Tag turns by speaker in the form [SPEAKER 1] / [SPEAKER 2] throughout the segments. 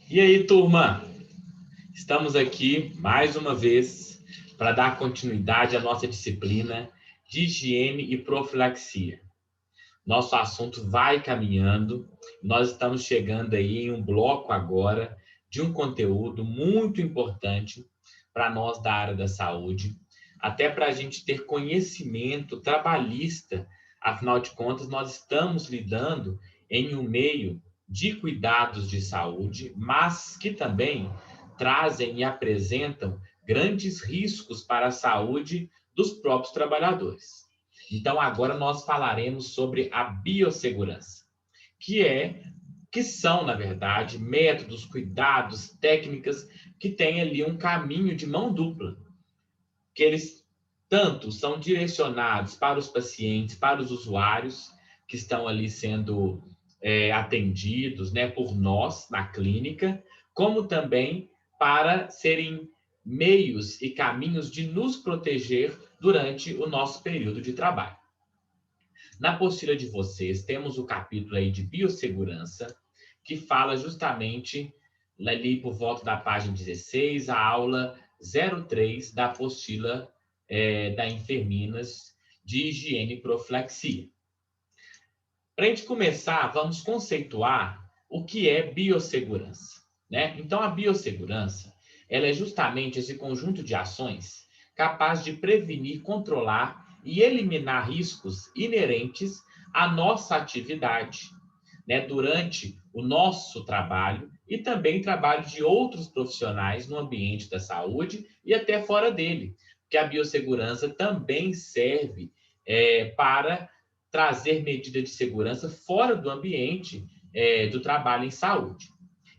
[SPEAKER 1] E aí, turma? Estamos aqui mais uma vez para dar continuidade à nossa disciplina de higiene e profilaxia. Nosso assunto vai caminhando, nós estamos chegando aí em um bloco agora de um conteúdo muito importante para nós da área da saúde, até para a gente ter conhecimento trabalhista. Afinal de contas, nós estamos lidando em um meio de cuidados de saúde, mas que também trazem e apresentam grandes riscos para a saúde dos próprios trabalhadores. Então, agora nós falaremos sobre a biossegurança, que são, na verdade, métodos, cuidados, técnicas que têm ali um caminho de mão dupla, que eles tanto são direcionados para os pacientes, para os usuários que estão ali sendo atendidos, né, por nós na clínica, como também para serem meios e caminhos de nos proteger durante o nosso período de trabalho. Na apostila de vocês, temos o capítulo aí de biossegurança, que fala justamente ali por volta da página 16, a aula 03 da apostila da Enferminas de Higiene e Profilaxia. Para a gente começar, vamos conceituar o que é biossegurança, né? Então, a biossegurança, ela é justamente esse conjunto de ações capaz de prevenir, controlar e eliminar riscos inerentes à nossa atividade, né, durante o nosso trabalho e também trabalho de outros profissionais no ambiente da saúde e até fora dele, porque a biossegurança também serve para trazer medidas de segurança fora do ambiente do trabalho em saúde.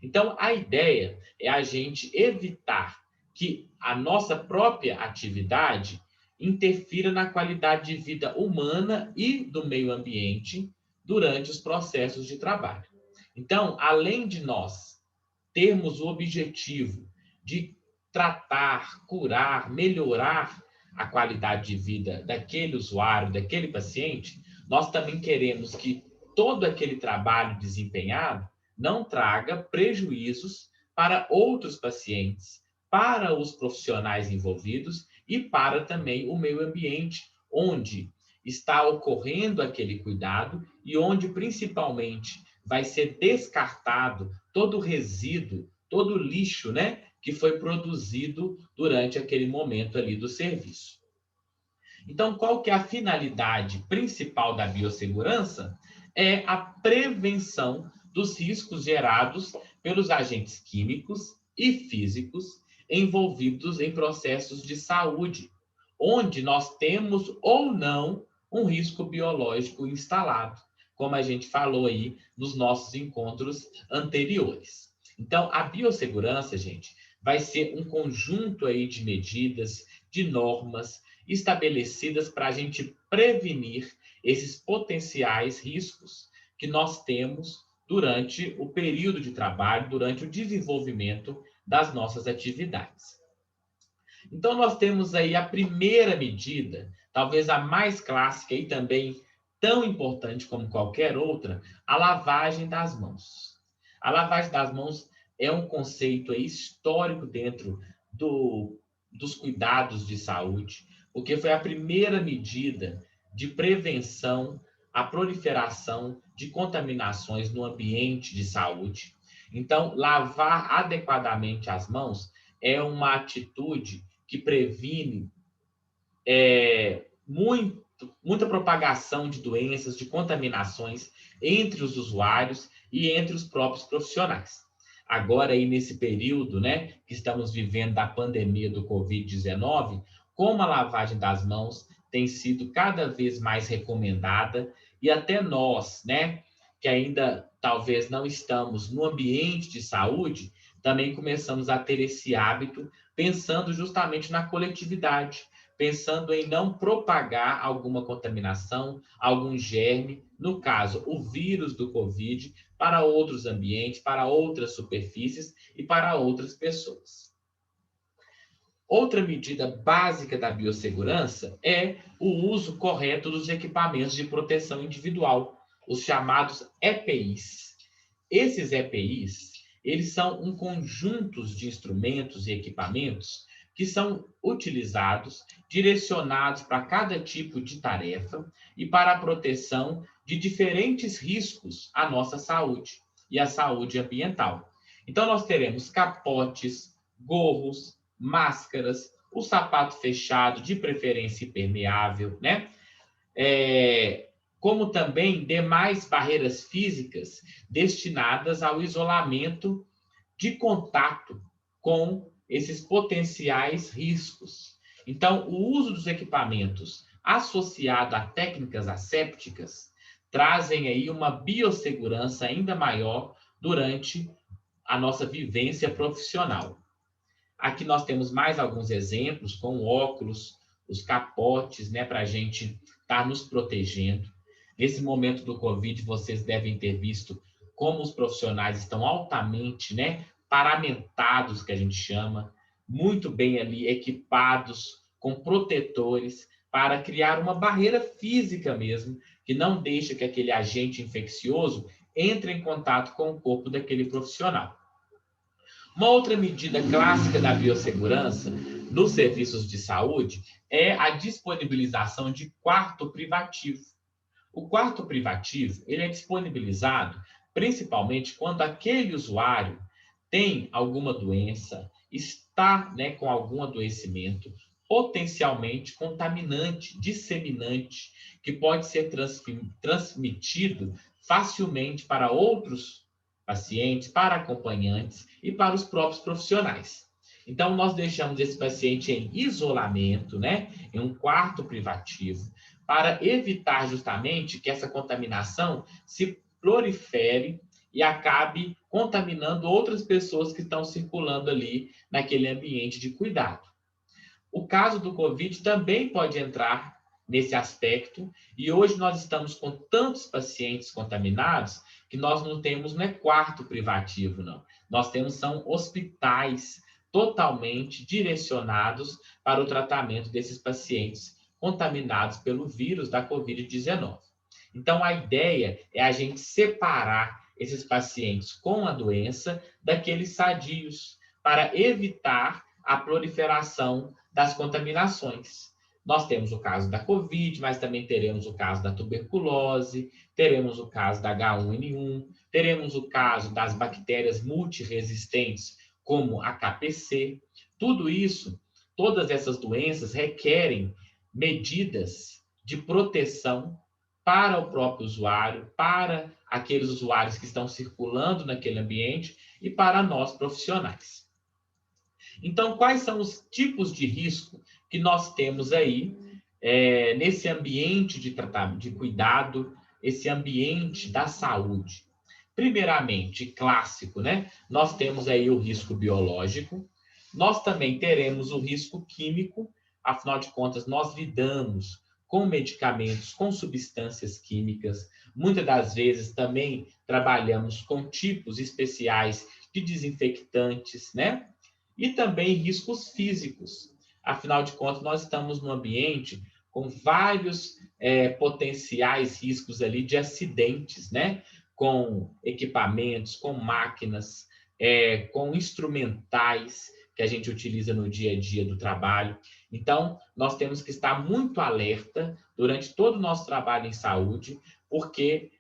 [SPEAKER 1] Então, a ideia é a gente evitar que a nossa própria atividade interfira na qualidade de vida humana e do meio ambiente durante os processos de trabalho. Então, além de nós termos o objetivo de tratar, curar, melhorar a qualidade de vida daquele usuário, daquele paciente, nós também queremos que todo aquele trabalho desempenhado não traga prejuízos para outros pacientes, para os profissionais envolvidos e para também o meio ambiente, onde está ocorrendo aquele cuidado e onde principalmente vai ser descartado todo o resíduo, todo o lixo, né, que foi produzido durante aquele momento ali do serviço. Então, qual que é a finalidade principal da biossegurança? É a prevenção dos riscos gerados pelos agentes químicos e físicos envolvidos em processos de saúde, onde nós temos ou não um risco biológico instalado, como a gente falou aí nos nossos encontros anteriores. Então, a biossegurança, gente, vai ser um conjunto aí de medidas, de normas estabelecidas para a gente prevenir esses potenciais riscos que nós temos durante o período de trabalho, durante o desenvolvimento das nossas atividades. Então, nós temos aí a primeira medida, talvez a mais clássica e também tão importante como qualquer outra, a lavagem das mãos. A lavagem das mãos é um conceito histórico dentro dos cuidados de saúde, porque foi a primeira medida de prevenção à proliferação de contaminações no ambiente de saúde. Então, lavar adequadamente as mãos é uma atitude que previne muita propagação de doenças, de contaminações entre os usuários e entre os próprios profissionais. Agora, aí nesse período, né, que estamos vivendo da pandemia do Covid-19, como a lavagem das mãos tem sido cada vez mais recomendada e até nós, né, que ainda talvez não estamos no ambiente de saúde, também começamos a ter esse hábito pensando justamente na coletividade, pensando em não propagar alguma contaminação, algum germe, no caso, o vírus do Covid, para outros ambientes, para outras superfícies e para outras pessoas. Outra medida básica da biossegurança é o uso correto dos equipamentos de proteção individual, os chamados EPIs. Esses EPIs, eles são um conjunto de instrumentos e equipamentos que são utilizados, direcionados para cada tipo de tarefa e para a proteção de diferentes riscos à nossa saúde e à saúde ambiental. Então, nós teremos capotes, gorros, máscaras, o sapato fechado, de preferência impermeável, né? Como também demais barreiras físicas destinadas ao isolamento de contato com esses potenciais riscos. Então, o uso dos equipamentos associado a técnicas assépticas trazem aí uma biossegurança ainda maior durante a nossa vivência profissional. Aqui nós temos mais alguns exemplos com óculos, os capotes, né, para a gente estar nos protegendo. Nesse momento do Covid, vocês devem ter visto como os profissionais estão altamente, né, paramentados, que a gente chama, muito bem ali equipados com protetores para criar uma barreira física mesmo, que não deixa que aquele agente infeccioso entre em contato com o corpo daquele profissional. Uma outra medida clássica da biossegurança nos serviços de saúde é a disponibilização de quarto privativo. O quarto privativo, ele é disponibilizado principalmente quando aquele usuário tem alguma doença, está, né, com algum adoecimento potencialmente contaminante, disseminante, que pode ser transmitido facilmente para outros pacientes, para acompanhantes e para os próprios profissionais. Então, nós deixamos esse paciente em isolamento, né, em um quarto privativo, para evitar justamente que essa contaminação se prolifere e acabe contaminando outras pessoas que estão circulando ali naquele ambiente de cuidado. O caso do Covid também pode entrar nesse aspecto, e hoje nós estamos com tantos pacientes contaminados que nós não temos, não é quarto privativo, não. Nós temos, são hospitais totalmente direcionados para o tratamento desses pacientes contaminados pelo vírus da Covid-19. Então, a ideia é a gente separar esses pacientes com a doença daqueles sadios, para evitar a proliferação das contaminações. Nós temos o caso da Covid, mas também teremos o caso da tuberculose, teremos o caso da H1N1, teremos o caso das bactérias multiresistentes, como a KPC. Tudo isso, todas essas doenças requerem medidas de proteção para o próprio usuário, para aqueles usuários que estão circulando naquele ambiente e para nós profissionais. Então, quais são os tipos de risco que nós temos aí nesse ambiente de tratamento, de cuidado, esse ambiente da saúde? Primeiramente, clássico, né? Nós temos aí o risco biológico, nós também teremos o risco químico, afinal de contas, nós lidamos com medicamentos, com substâncias químicas, muitas das vezes também trabalhamos com tipos especiais de desinfectantes, né? E também riscos físicos. Afinal de contas, nós estamos num ambiente com vários potenciais riscos ali de acidentes, né? Com equipamentos, com máquinas, com instrumentais que a gente utiliza no dia a dia do trabalho. Então, nós temos que estar muito alerta durante todo o nosso trabalho em saúde, porque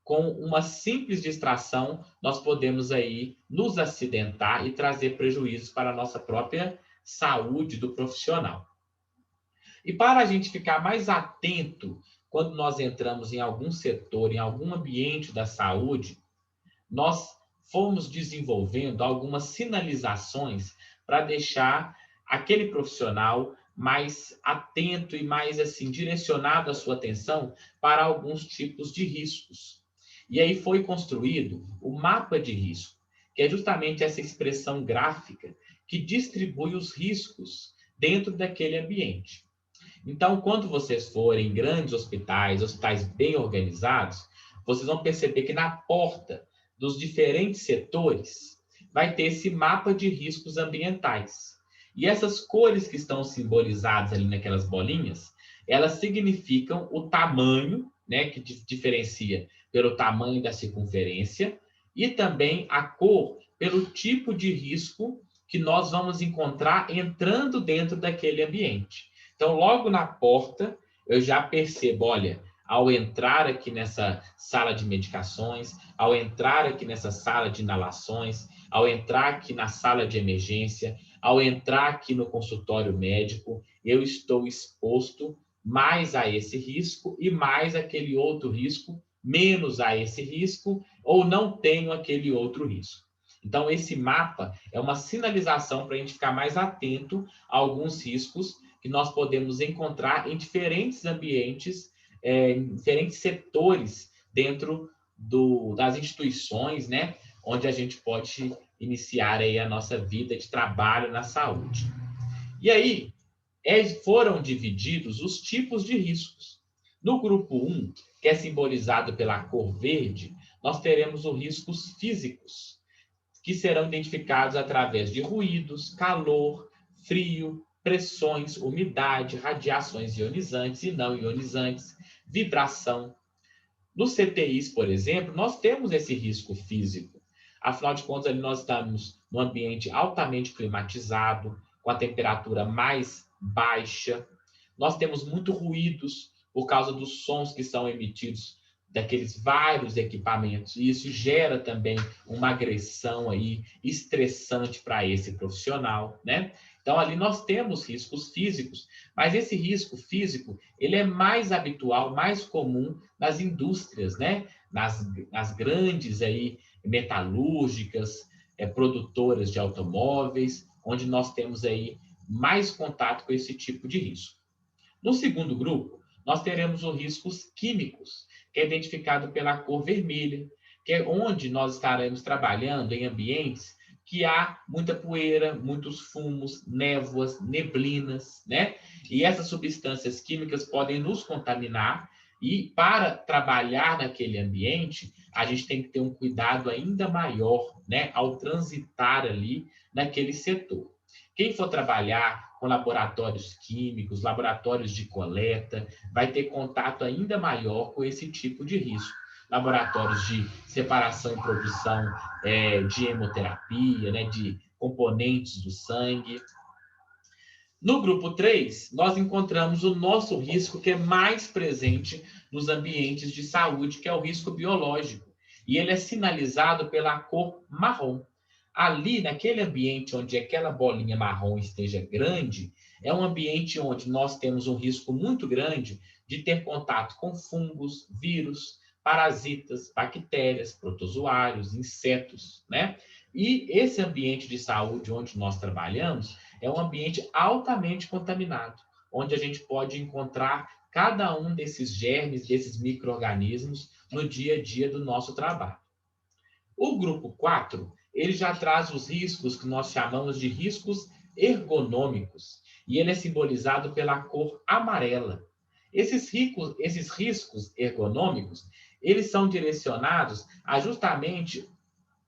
[SPEAKER 1] com uma simples distração, nós podemos aí nos acidentar e trazer prejuízos para a nossa própria saúde do profissional. E para a gente ficar mais atento quando nós entramos em algum setor, em algum ambiente da saúde, nós fomos desenvolvendo algumas sinalizações para deixar aquele profissional mais atento e mais assim direcionado a sua atenção para alguns tipos de riscos. E aí foi construído o mapa de risco, que é justamente essa expressão gráfica que distribui os riscos dentro daquele ambiente. Então, quando vocês forem em grandes hospitais, hospitais bem organizados, vocês vão perceber que na porta dos diferentes setores vai ter esse mapa de riscos ambientais. E essas cores que estão simbolizadas ali naquelas bolinhas, elas significam o tamanho, né, que diferencia pelo tamanho da circunferência, e também a cor pelo tipo de risco que nós vamos encontrar entrando dentro daquele ambiente. Então, logo na porta, eu já percebo, olha, ao entrar aqui nessa sala de medicações, ao entrar aqui nessa sala de inalações, ao entrar aqui na sala de emergência, ao entrar aqui no consultório médico, eu estou exposto mais a esse risco e mais aquele outro risco, menos a esse risco, ou não tenho aquele outro risco. Então, esse mapa é uma sinalização para a gente ficar mais atento a alguns riscos que nós podemos encontrar em diferentes ambientes, em diferentes setores dentro das instituições, né, onde a gente pode iniciar aí a nossa vida de trabalho na saúde. E aí, foram divididos os tipos de riscos. No grupo 1, que é simbolizado pela cor verde, nós teremos os riscos físicos, que serão identificados através de ruídos, calor, frio, pressões, umidade, radiações ionizantes e não ionizantes, vibração. Nos CTIs, por exemplo, nós temos esse risco físico. Afinal de contas, ali nós estamos num ambiente altamente climatizado, com a temperatura mais baixa. Nós temos muito ruídos por causa dos sons que são emitidos daqueles vários equipamentos. E isso gera também uma agressão aí estressante para esse profissional, né? Então, ali nós temos riscos físicos, mas esse risco físico, ele é mais habitual, mais comum nas indústrias, né? Nas grandes aí metalúrgicas, produtoras de automóveis, onde nós temos aí mais contato com esse tipo de risco. No segundo grupo, nós teremos os riscos químicos, que é identificado pela cor vermelha, que é onde nós estaremos trabalhando em ambientes que há muita poeira, muitos fumos, névoas, neblinas, né? E essas substâncias químicas podem nos contaminar e para trabalhar naquele ambiente, a gente tem que ter um cuidado ainda maior, né, ao transitar ali naquele setor. Quem for trabalhar com laboratórios químicos, laboratórios de coleta, vai ter contato ainda maior com esse tipo de risco. Laboratórios de separação e produção de hemoterapia, né, de componentes do sangue. No grupo 3, nós encontramos o nosso risco que é mais presente nos ambientes de saúde, que é o risco biológico. E ele é sinalizado pela cor marrom. Ali, naquele ambiente onde aquela bolinha marrom esteja grande, é um ambiente onde nós temos um risco muito grande de ter contato com fungos, vírus, parasitas, bactérias, protozoários, insetos, né? E esse ambiente de saúde onde nós trabalhamos é um ambiente altamente contaminado, onde a gente pode encontrar cada um desses germes, desses micro-organismos no dia a dia do nosso trabalho. O grupo 4, ele já traz os riscos que nós chamamos de riscos ergonômicos, e ele é simbolizado pela cor amarela. Esses riscos ergonômicos, eles são direcionados a justamente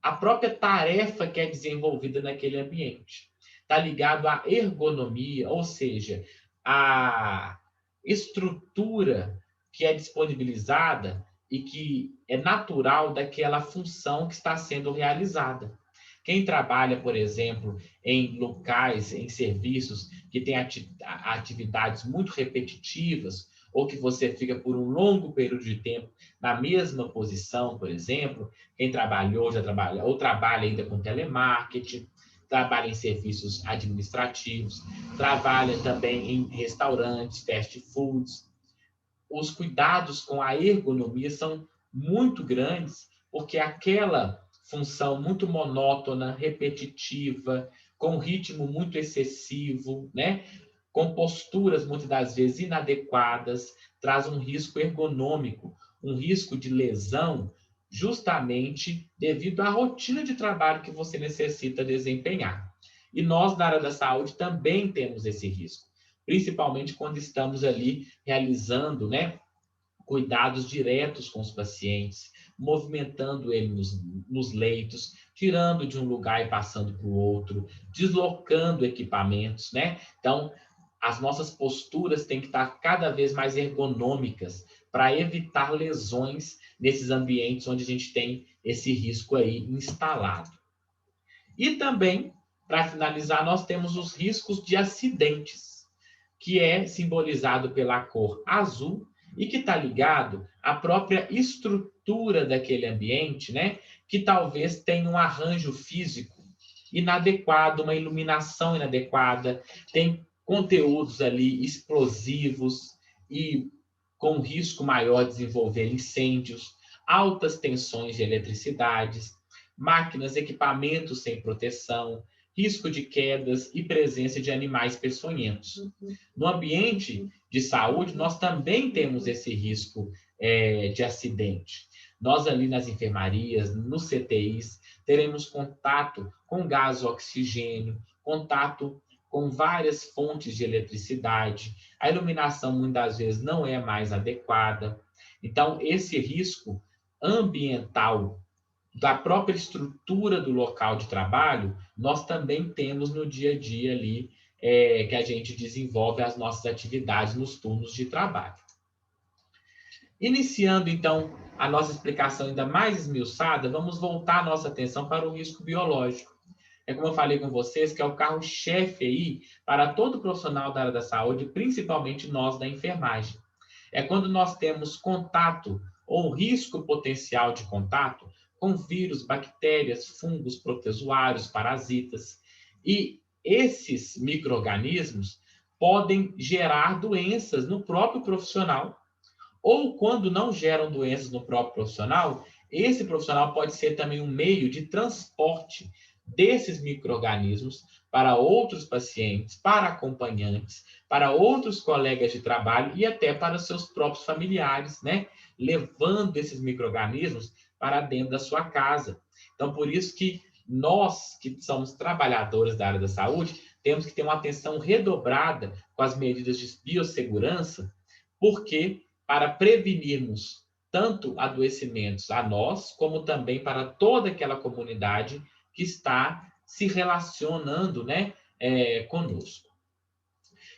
[SPEAKER 1] a própria tarefa que é desenvolvida naquele ambiente. Está ligado à ergonomia, ou seja, a estrutura que é disponibilizada e que é natural daquela função que está sendo realizada. Quem trabalha, por exemplo, em locais, em serviços que têm atividades muito repetitivas, ou que você fica por um longo período de tempo na mesma posição, por exemplo, quem trabalhou, já trabalha, ou trabalha ainda com telemarketing, trabalha em serviços administrativos, trabalha também em restaurantes, fast foods. Os cuidados com a ergonomia são muito grandes, porque aquela função muito monótona, repetitiva, com um ritmo muito excessivo, né? Com posturas muitas das vezes inadequadas, traz um risco ergonômico, um risco de lesão, justamente devido à rotina de trabalho que você necessita desempenhar. E nós, na área da saúde, também temos esse risco, principalmente quando estamos ali realizando, né, cuidados diretos com os pacientes, movimentando ele nos leitos, tirando de um lugar e passando para o outro, deslocando equipamentos, né? Então, as nossas posturas têm que estar cada vez mais ergonômicas para evitar lesões nesses ambientes onde a gente tem esse risco aí instalado. E também, para finalizar, nós temos os riscos de acidentes, que é simbolizado pela cor azul e que está ligado à própria estrutura daquele ambiente, né? Que talvez tenha um arranjo físico inadequado, uma iluminação inadequada, tem conteúdos ali explosivos e com risco maior de desenvolver incêndios, altas tensões de eletricidades, máquinas, equipamentos sem proteção, risco de quedas e presença de animais peçonhentos. No ambiente de saúde, nós também temos esse risco de acidente. Nós ali nas enfermarias, nos CTIs, teremos contato com gás oxigênio, contato com várias fontes de eletricidade, a iluminação muitas vezes não é mais adequada. Então, esse risco ambiental da própria estrutura do local de trabalho, nós também temos no dia a dia ali, que a gente desenvolve as nossas atividades nos turnos de trabalho. Iniciando, então, a nossa explicação ainda mais esmiuçada, vamos voltar a nossa atenção para o risco biológico. É como eu falei com vocês, que é o carro-chefe aí para todo profissional da área da saúde, principalmente nós da enfermagem. É quando nós temos contato ou risco potencial de contato com vírus, bactérias, fungos, protozoários, parasitas. E esses micro-organismos podem gerar doenças no próprio profissional, ou quando não geram doenças no próprio profissional, esse profissional pode ser também um meio de transporte desses micro-organismos para outros pacientes, para acompanhantes, para outros colegas de trabalho e até para seus próprios familiares, né? Levando esses micro-organismos para dentro da sua casa. Então, por isso que nós, que somos trabalhadores da área da saúde, temos que ter uma atenção redobrada com as medidas de biossegurança, porque para prevenirmos tanto adoecimentos a nós, como também para toda aquela comunidade que está se relacionando, né, conosco.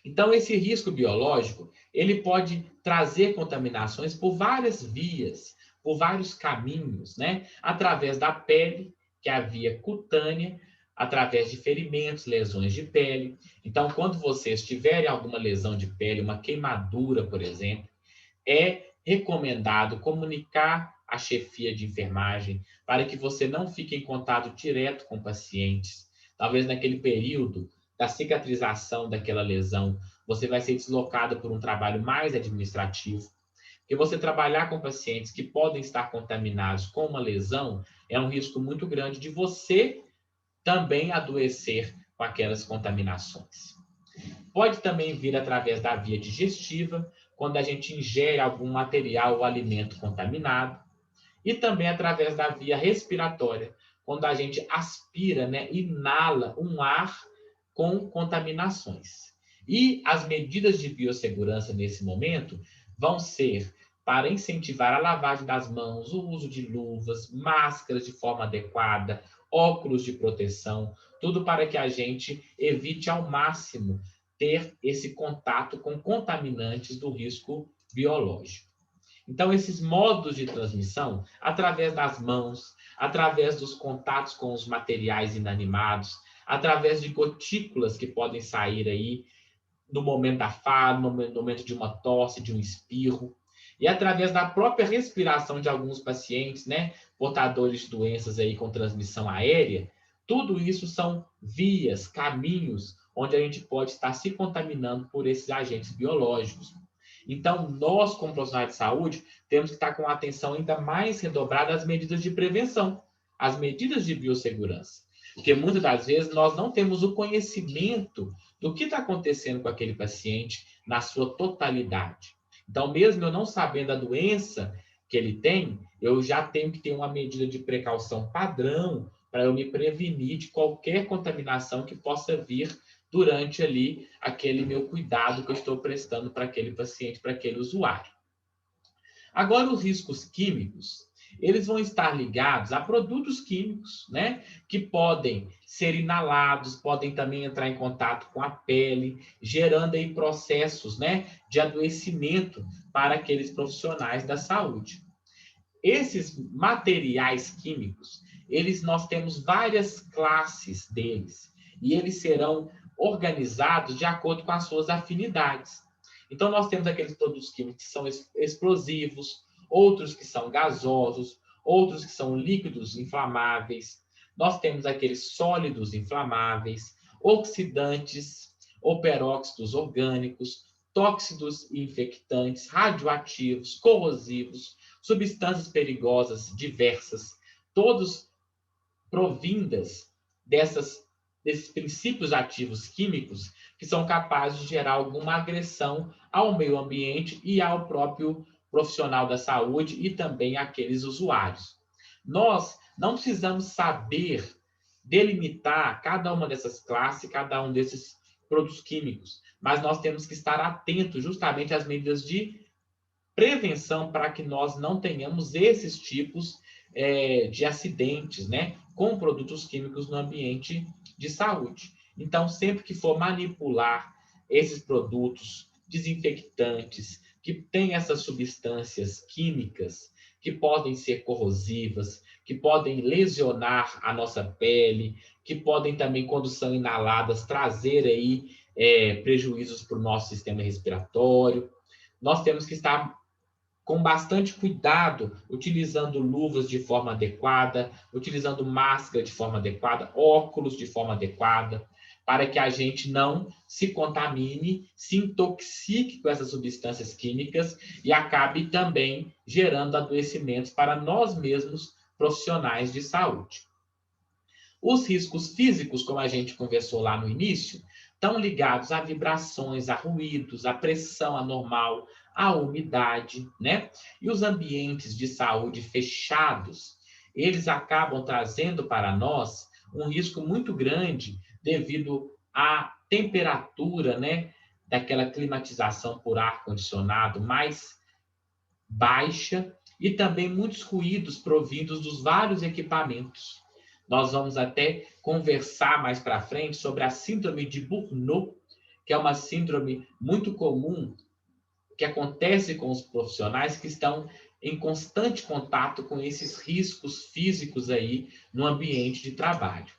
[SPEAKER 1] Então, esse risco biológico, ele pode trazer contaminações por várias vias, por vários caminhos, né? Através da pele, que é a via cutânea, através de ferimentos, lesões de pele. Então, quando vocês tiverem alguma lesão de pele, uma queimadura, por exemplo, é recomendado comunicar à chefia de enfermagem para que você não fique em contato direto com pacientes. Talvez naquele período da cicatrização daquela lesão, você vai ser deslocado por um trabalho mais administrativo. Porque você trabalhar com pacientes que podem estar contaminados com uma lesão é um risco muito grande de você também adoecer com aquelas contaminações. Pode também vir através da via digestiva, quando a gente ingere algum material ou alimento contaminado, e também através da via respiratória, quando a gente aspira, né, inala um ar com contaminações. E as medidas de biossegurança nesse momento vão ser para incentivar a lavagem das mãos, o uso de luvas, máscaras de forma adequada, óculos de proteção, tudo para que a gente evite ao máximo ter esse contato com contaminantes do risco biológico. Então, esses modos de transmissão, através das mãos, através dos contatos com os materiais inanimados, através de gotículas que podem sair aí no momento da fala, no momento de uma tosse, de um espirro, e através da própria respiração de alguns pacientes, né, portadores de doenças aí com transmissão aérea, tudo isso são vias, caminhos, onde a gente pode estar se contaminando por esses agentes biológicos. Então, nós, como profissionais de saúde, temos que estar com a atenção ainda mais redobrada às medidas de prevenção, às medidas de biossegurança. Porque muitas das vezes nós não temos o conhecimento do que está acontecendo com aquele paciente na sua totalidade. Então, mesmo eu não sabendo a doença que ele tem, eu já tenho que ter uma medida de precaução padrão para eu me prevenir de qualquer contaminação que possa vir durante ali aquele meu cuidado que eu estou prestando para aquele paciente, para aquele usuário. Agora, os riscos químicos, eles vão estar ligados a produtos químicos, né? Que podem ser inalados, podem também entrar em contato com a pele, gerando aí processos, né, de adoecimento para aqueles profissionais da saúde. Esses materiais químicos, nós temos várias classes deles, e eles serão organizados de acordo com as suas afinidades. Então, nós temos aqueles produtos químicos que são explosivos, outros que são gasosos, outros que são líquidos inflamáveis. Nós temos aqueles sólidos inflamáveis, oxidantes, ou peróxidos orgânicos, tóxicos e infectantes, radioativos, corrosivos, substâncias perigosas diversas, todos provindas desses princípios ativos químicos que são capazes de gerar alguma agressão ao meio ambiente e ao próprio profissional da saúde e também àqueles usuários. Nós não precisamos saber delimitar cada uma dessas classes, cada um desses produtos químicos, mas nós temos que estar atentos justamente às medidas de prevenção para que nós não tenhamos esses tipos de acidentes, né, com produtos químicos no ambiente de saúde. Então, sempre que for manipular esses produtos desinfectantes, que têm essas substâncias químicas, que podem ser corrosivas, que podem lesionar a nossa pele, que podem também, quando são inaladas, trazer aí prejuízos para o nosso sistema respiratório. Nós temos que estar com bastante cuidado, utilizando luvas de forma adequada, utilizando máscara de forma adequada, óculos de forma adequada, para que a gente não se contamine, se intoxique com essas substâncias químicas e acabe também gerando adoecimentos para nós mesmos, profissionais de saúde. Os riscos físicos, como a gente conversou lá no início, estão ligados a vibrações, a ruídos, a pressão anormal, a umidade, né? E os ambientes de saúde fechados, eles acabam trazendo para nós um risco muito grande devido à temperatura, né, daquela climatização por ar-condicionado mais baixa e também muitos ruídos provindos dos vários equipamentos. Nós vamos até conversar mais para frente sobre a síndrome de Burnout, que é uma síndrome muito comum que acontece com os profissionais que estão em constante contato com esses riscos físicos aí no ambiente de trabalho.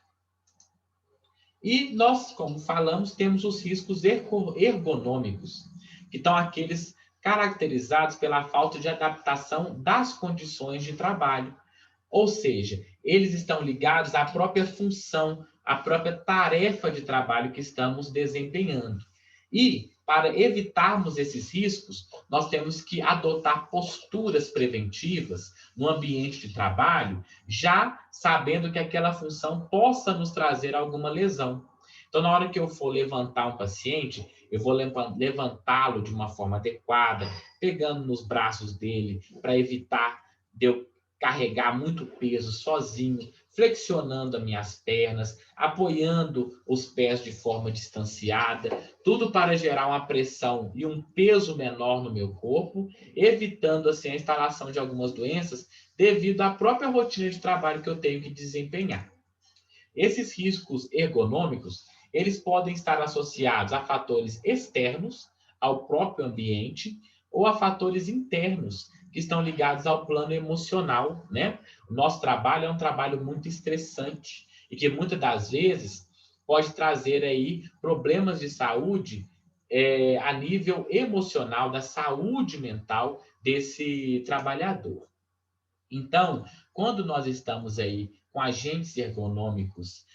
[SPEAKER 1] E nós, como falamos, temos os riscos ergonômicos, que estão aqueles caracterizados pela falta de adaptação das condições de trabalho. Ou seja, eles estão ligados à própria função, à própria tarefa de trabalho que estamos desempenhando. E, para evitarmos esses riscos, nós temos que adotar posturas preventivas no ambiente de trabalho, já sabendo que aquela função possa nos trazer alguma lesão. Então, na hora que eu for levantar um paciente, eu vou levantá-lo de uma forma adequada, pegando nos braços dele, para evitar de eu carregar muito peso sozinho, flexionando as minhas pernas, apoiando os pés de forma distanciada, tudo para gerar uma pressão e um peso menor no meu corpo, evitando assim a instalação de algumas doenças devido à própria rotina de trabalho que eu tenho que desempenhar. Esses riscos ergonômicos, eles podem estar associados a fatores externos ao próprio ambiente ou a fatores internos que estão ligados ao plano emocional, né? O nosso trabalho é um trabalho muito estressante e que muitas das vezes pode trazer aí problemas de saúde a nível emocional, da saúde mental desse trabalhador. Então, quando nós estamos aí com agentes ergonômicos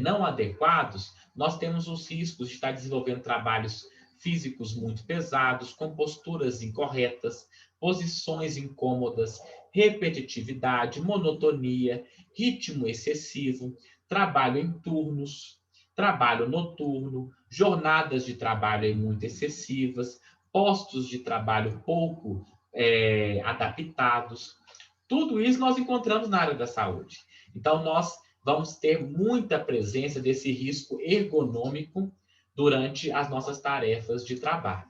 [SPEAKER 1] não adequados, nós temos os riscos de estar desenvolvendo trabalhos físicos muito pesados, com posturas incorretas, posições incômodas, repetitividade, monotonia, ritmo excessivo, trabalho em turnos, trabalho noturno, jornadas de trabalho muito excessivas, postos de trabalho pouco adaptados. Tudo isso nós encontramos na área da saúde. Então, nós vamos ter muita presença desse risco ergonômico durante as nossas tarefas de trabalho.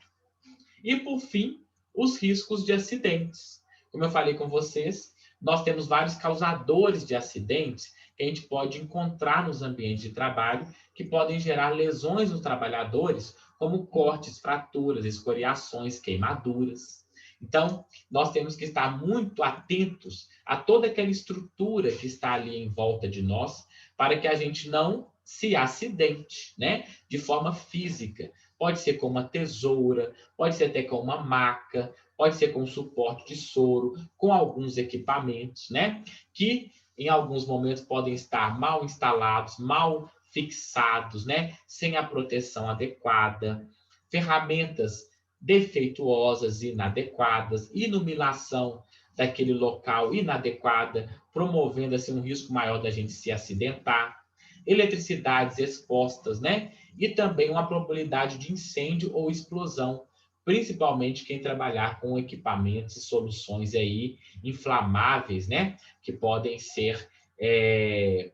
[SPEAKER 1] E, por fim, os riscos de acidentes. Como eu falei com vocês, nós temos vários causadores de acidentes que a gente pode encontrar nos ambientes de trabalho que podem gerar lesões nos trabalhadores, como cortes, fraturas, escoriações, queimaduras. Então, nós temos que estar muito atentos a toda aquela estrutura que está ali em volta de nós, para que a gente não se acidente, né? De forma física. Pode ser com uma tesoura, pode ser até com uma maca, pode ser com suporte de soro, com alguns equipamentos, né? Que em alguns momentos podem estar mal instalados, mal fixados, né? Sem a proteção adequada, ferramentas defeituosas e inadequadas, iluminação daquele local inadequada, promovendo assim um risco maior da gente se acidentar, eletricidades expostas, né? E também uma probabilidade de incêndio ou explosão, principalmente quem trabalhar com equipamentos e soluções aí inflamáveis, né? Que podem ser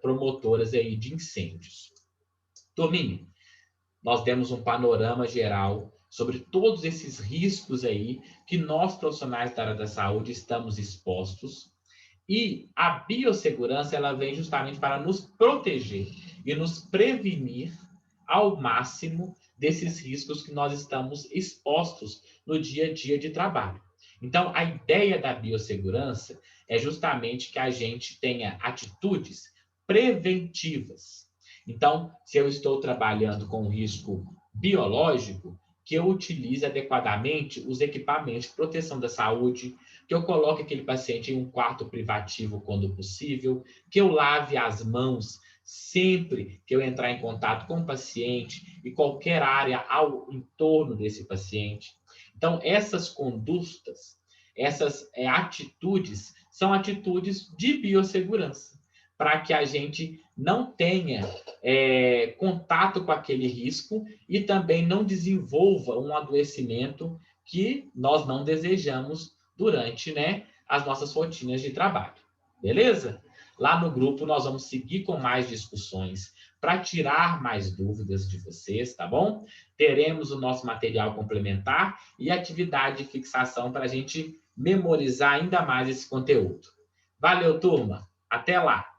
[SPEAKER 1] promotoras aí de incêndios. Turminha, nós demos um panorama geral sobre todos esses riscos aí que nós, profissionais da área da saúde, estamos expostos. E a biossegurança, ela vem justamente para nos proteger e nos prevenir ao máximo desses riscos que nós estamos expostos no dia a dia de trabalho. Então, a ideia da biossegurança é justamente que a gente tenha atitudes preventivas. Então, se eu estou trabalhando com risco biológico, que eu utilize adequadamente os equipamentos de proteção da saúde, que eu coloque aquele paciente em um quarto privativo quando possível, que eu lave as mãos sempre que eu entrar em contato com o paciente e qualquer área ao entorno desse paciente. Então, essas condutas, essas atitudes, são atitudes de biossegurança, para que a gente não tenha contato com aquele risco e também não desenvolva um adoecimento que nós não desejamos durante, né, as nossas rotinas de trabalho. Beleza? Lá no grupo nós vamos seguir com mais discussões para tirar mais dúvidas de vocês, tá bom? Teremos o nosso material complementar e atividade de fixação para a gente memorizar ainda mais esse conteúdo. Valeu, turma! Até lá!